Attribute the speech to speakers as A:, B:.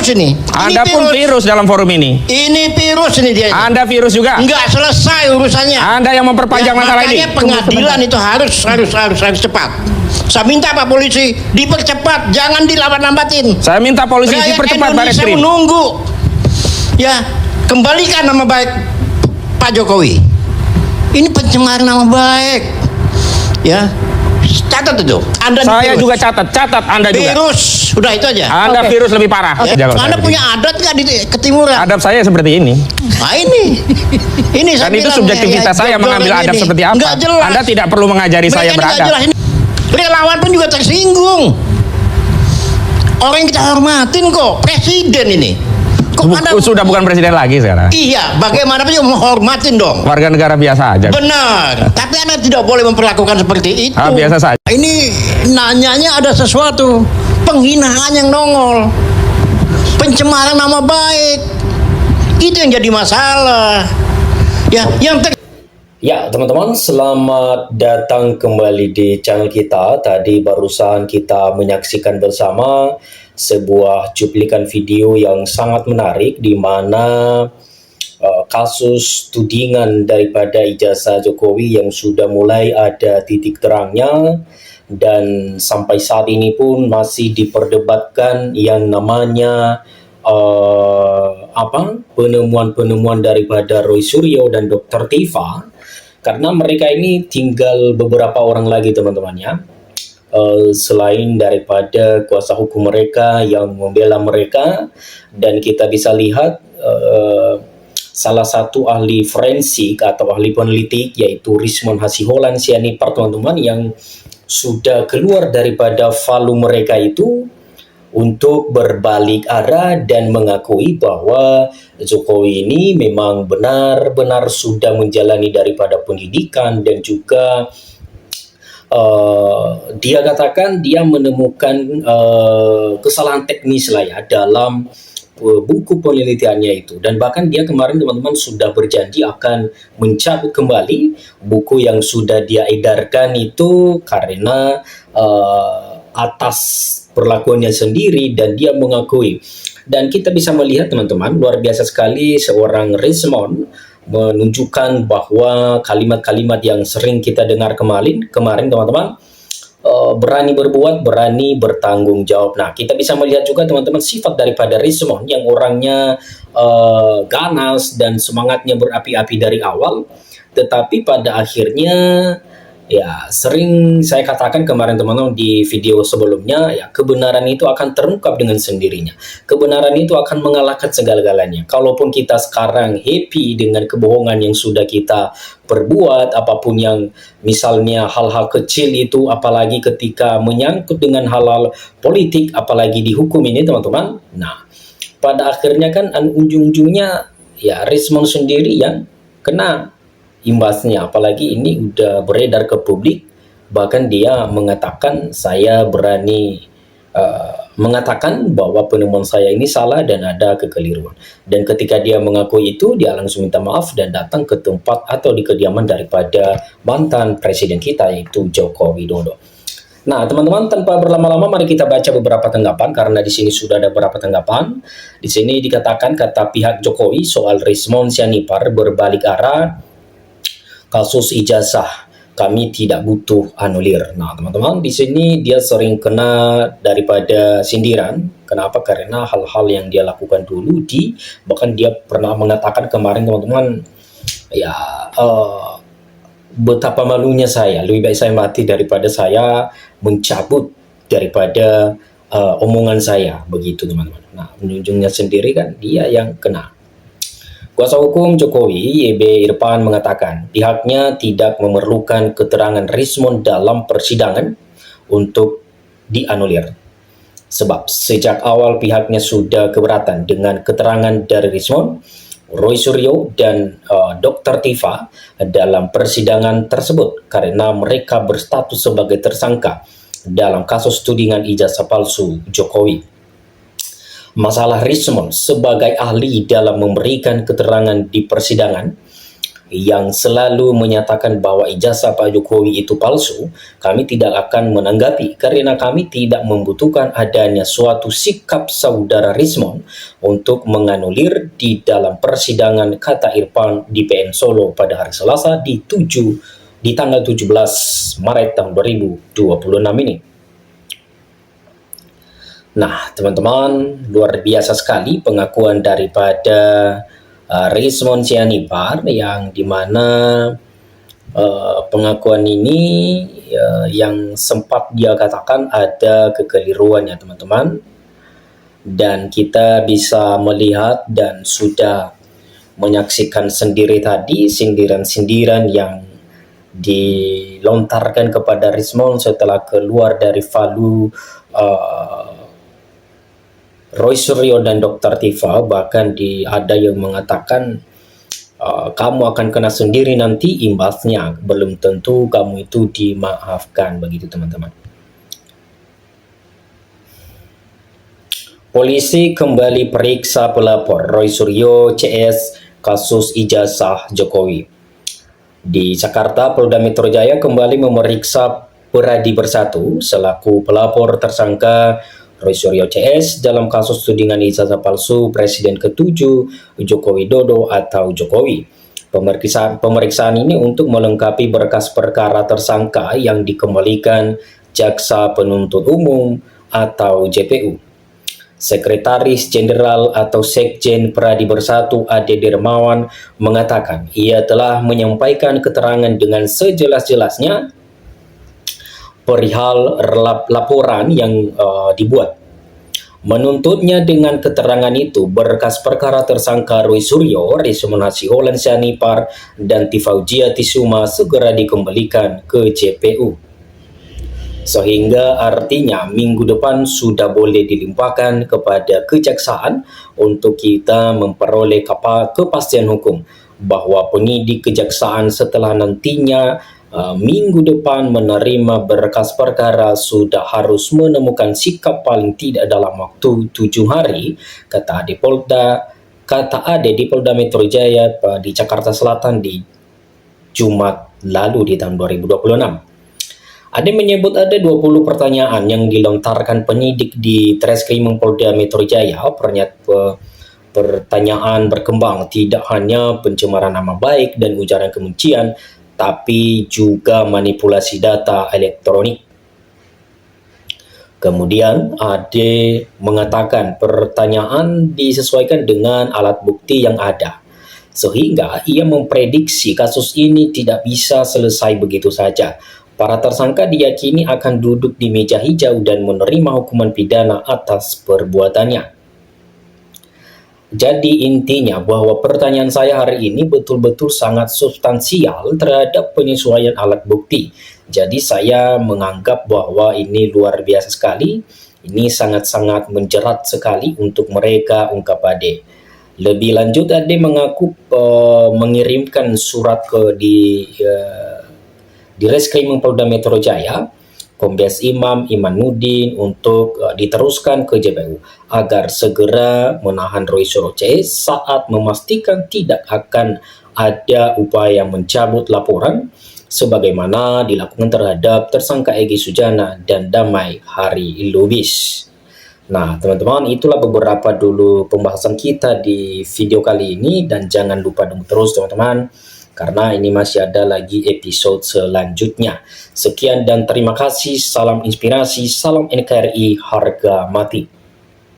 A: virus ini.
B: Anda pun virus dalam forum ini.
A: Ini virus ini dia.
B: Anda virus juga.
A: Enggak selesai urusannya.
B: Anda yang memperpanjang masalah ini.
A: Makanya pengadilan itu harus cepat. Saya minta Pak Polisi dipercepat, jangan dilambat-lambatin.
B: Saya minta polisi
A: Rakyat
B: dipercepat baris
A: Indonesia
B: krim.
A: menunggu. Ya, kembalikan nama baik Pak Jokowi. Ini pencemaran nama baik. Ya, catat itu.
B: Saya juga catat Anda juga.
A: Virus, udah itu aja.
B: Anda virus lebih parah.
A: Ya, Anda punya adat nggak di ketimuran?
B: Adab saya seperti ini.
A: Nah ini
B: Dan itu subjektivitas saya mengambil adab seperti apa.
A: Nggak jelas.
B: Anda tidak perlu mengajari saya beradab.
A: Relawan pun juga tersinggung. Orang yang kita hormatin kok, presiden ini.
B: Sudah bukan presiden lagi sekarang.
A: Iya, bagaimanapun juga menghormatin dong.
B: Warga negara biasa aja.
A: Benar. Tapi Anda tidak boleh memperlakukan seperti itu.
B: Biasa saja.
A: Ini nanyanya ada sesuatu, penghinaan yang nongol, pencemaran nama baik. Itu yang jadi masalah. Ya,
C: Ya, teman-teman, selamat datang kembali di channel kita. Tadi barusan kita menyaksikan bersama sebuah cuplikan video yang sangat menarik di mana kasus tudingan daripada ijazah Jokowi yang sudah mulai ada titik terangnya, dan sampai saat ini pun masih diperdebatkan yang namanya penemuan-penemuan daripada Roy Suryo dan Dr. Tifa. Karena mereka ini tinggal beberapa orang lagi, teman-teman, ya. Selain daripada kuasa hukum mereka yang membela mereka, dan kita bisa lihat salah satu ahli forensik atau ahli penelitik yaitu Rismond Hasiholan Sianipar, teman-teman, yang sudah keluar daripada falu mereka itu untuk berbalik arah dan mengakui bahwa Jokowi ini memang benar-benar sudah menjalani daripada pendidikan, dan juga dia katakan dia menemukan kesalahan teknis lah ya dalam buku penelitiannya itu, dan bahkan dia kemarin, teman-teman, sudah berjanji akan mencabut kembali buku yang sudah dia edarkan itu karena atas perlakuannya sendiri, dan dia mengakui. Dan kita bisa melihat, teman-teman, luar biasa sekali seorang Rismond menunjukkan bahwa kalimat-kalimat yang sering kita dengar kemarin, teman-teman, berani berbuat, berani bertanggung jawab. Nah, kita bisa melihat juga, teman-teman, sifat daripada Rismond yang orangnya ganas dan semangatnya berapi-api dari awal, tetapi pada akhirnya ya sering saya katakan kemarin, teman-teman, di video sebelumnya, ya kebenaran itu akan terungkap dengan sendirinya. Kebenaran itu akan mengalahkan segala-galanya. Kalaupun kita sekarang happy dengan kebohongan yang sudah kita perbuat, apapun yang misalnya hal-hal kecil itu, apalagi ketika menyangkut dengan hal-hal politik, apalagi di hukum ini, teman-teman. Nah, pada akhirnya kan ujung-ujungnya ya Rismond sendiri yang kena imbasnya, apalagi ini udah beredar ke publik. Bahkan dia mengatakan, saya berani mengatakan bahwa penemuan saya ini salah dan ada kekeliruan. Dan ketika dia mengakui itu, dia langsung minta maaf dan datang ke tempat atau di kediaman daripada mantan presiden kita, yaitu Joko Widodo. Nah, teman-teman, tanpa berlama-lama, mari kita baca beberapa tanggapan, karena di sini sudah ada beberapa tanggapan. Di sini dikatakan, kata pihak Jokowi soal Rismond Sianipar berbalik arah kasus ijazah, kami tidak butuh anulir. Nah, teman-teman, di sini dia sering kena daripada sindiran. Kenapa? Karena hal-hal yang dia lakukan dulu, bahkan dia pernah mengatakan kemarin, teman-teman, ya betapa malunya saya, lebih baik saya mati daripada saya mencabut daripada omongan saya, begitu, teman-teman. Nah, ujungnya sendiri kan dia yang kena. Kuasa hukum Jokowi, YB Irfan, mengatakan pihaknya tidak memerlukan keterangan Rismond dalam persidangan untuk dianulir. Sebab sejak awal pihaknya sudah keberatan dengan keterangan dari Rismond, Roy Suryo, dan Dr. Tifa dalam persidangan tersebut karena mereka berstatus sebagai tersangka dalam kasus tudingan ijazah palsu Jokowi. Masalah Rismond sebagai ahli dalam memberikan keterangan di persidangan yang selalu menyatakan bahwa ijazah Pak Jokowi itu palsu, kami tidak akan menanggapi karena kami tidak membutuhkan adanya suatu sikap saudara Rismond untuk menganulir di dalam persidangan, kata Irfan di PN Solo pada hari Selasa di tanggal 17 Maret tahun 2026 ini. Nah, teman-teman, luar biasa sekali pengakuan daripada Rismond Sianipar, yang dimana pengakuan ini yang sempat dia katakan ada kekeliruannya, teman-teman, dan kita bisa melihat dan sudah menyaksikan sendiri tadi sindiran-sindiran yang dilontarkan kepada Rismond setelah keluar dari Palu. Roy Suryo dan Dr. Tifa, bahkan ada yang mengatakan kamu akan kena sendiri nanti imbasnya, belum tentu kamu itu dimaafkan, begitu teman-teman. Polisi kembali periksa pelapor Roy Suryo CS kasus ijazah Jokowi. Di Jakarta, Polda Metro Jaya kembali memeriksa Peradi Bersatu selaku pelapor tersangka Roy Suryo CS dalam kasus tudingan ijazah palsu Presiden ke-7 Joko Widodo atau Jokowi. Pemeriksaan ini untuk melengkapi berkas perkara tersangka yang dikembalikan Jaksa Penuntut Umum atau JPU. Sekretaris Jenderal atau Sekjen Peradi Bersatu Ade Dermawan mengatakan ia telah menyampaikan keterangan dengan sejelas-jelasnya perihal laporan yang dibuat. Menuntutnya dengan keterangan itu, berkas perkara tersangka Roy Suryo, Rismond Hasiholan Sianipar, dan Tifaujia Tisuma segera dikembalikan ke JPU. Sehingga artinya minggu depan sudah boleh dilimpahkan kepada kejaksaan untuk kita memperoleh kepastian hukum bahwa penyidik kejaksaan setelah nantinya minggu depan menerima berkas perkara sudah harus menemukan sikap paling tidak dalam waktu 7 hari, kata Ade di Polda Metro Jaya di Jakarta Selatan di Jumat lalu di tahun 2026. Ade menyebut ada 20 pertanyaan yang dilontarkan penyidik di Treskrim Polda Metro Jaya. Pertanyaan berkembang tidak hanya pencemaran nama baik dan ujaran kebencian, tapi juga manipulasi data elektronik. Kemudian Ade mengatakan pertanyaan disesuaikan dengan alat bukti yang ada, sehingga ia memprediksi kasus ini tidak bisa selesai begitu saja. Para tersangka diyakini akan duduk di meja hijau dan menerima hukuman pidana atas perbuatannya. Jadi intinya bahwa pertanyaan saya hari ini betul-betul sangat substansial terhadap penyesuaian alat bukti. Jadi saya menganggap bahwa ini luar biasa sekali. Ini sangat-sangat menjerat sekali untuk mereka, ungkap Ade. Lebih lanjut, Ade mengaku mengirimkan surat di Reskrim Polda Metro Jaya Kombes Imam Imanuddin untuk diteruskan ke JPU agar segera menahan Roy Suryo CS saat memastikan tidak akan ada upaya mencabut laporan sebagaimana dilakukan terhadap tersangka Egy Sujana dan Damai Hari Lubis. Nah, teman-teman, itulah beberapa dulu pembahasan kita di video kali ini, dan jangan lupa dukung terus teman-teman, karena ini masih ada lagi episode selanjutnya. Sekian dan terima kasih. Salam inspirasi, salam NKRI, harga mati.